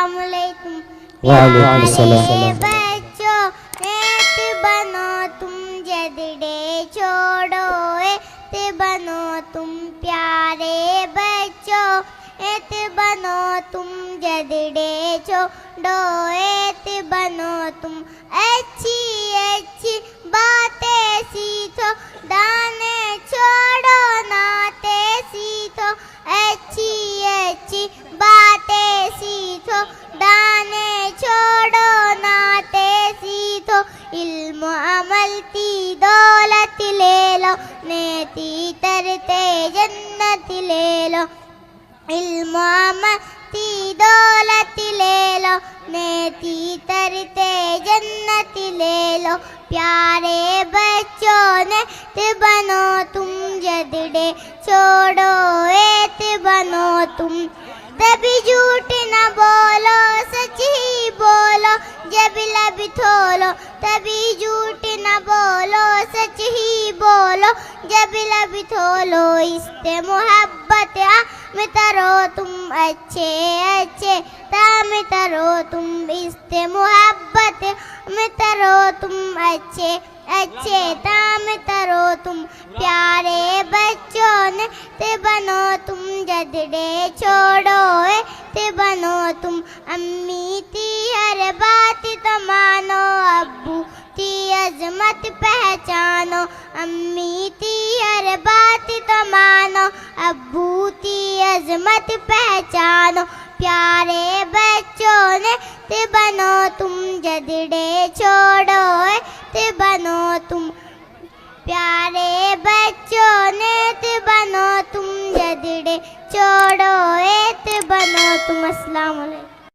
अस्सलाम वालेकुम। वालेकुम सलाम। बच्चों नेत बनो तुम जदड़े छोड़ो एत बनो तुम प्यारे बच्चों एत बनो तुम जदड़े छोड़ो एत बनो तुम अच्छी अच्छी बातें सीखो दाने छोड़ो नाते सीखो अच्छी अच्छी बातें सीखो दाने छोड़ो नाते सीखो इल्म अमल की दौलत ले लो नेती तरते जन्नत ले लो इल्म अमल की दौलत ले लो नेती तरते जन्नत ले लो प्यारे बच्चों ने ते बनो तुम जदड़े छोड़ो एत बनो तुम तभी झूठ न बोलो सच ही बोलो जब लब थोलो तभी झूठ न बोलो सच ही बोलो जब लब थोलो इससे मोहब्बत में तरो तुम अच्छे अच्छे ताम तरो तुम इससे मोहब्बत में तरो तुम अच्छे अच्छे ताम तरो तुम प्यारे बच्चों ने ते बनो तुम जदड़े छोड़ो ते बनो तुम अम्मी की हर बात तो मानो अब्बू की अजमत पहचानो अम्मी की हर बात तो मानो अब्बू की अजमत पहचानो प्यारे बच्चों ने ते बनो तुम जदड़े छोड़ो ते बनो तुम प्यारे बच्चों ने ते बनो तुम जदड़े छोड़ो ते बनो तुम। अस्सलाम वालेकुम।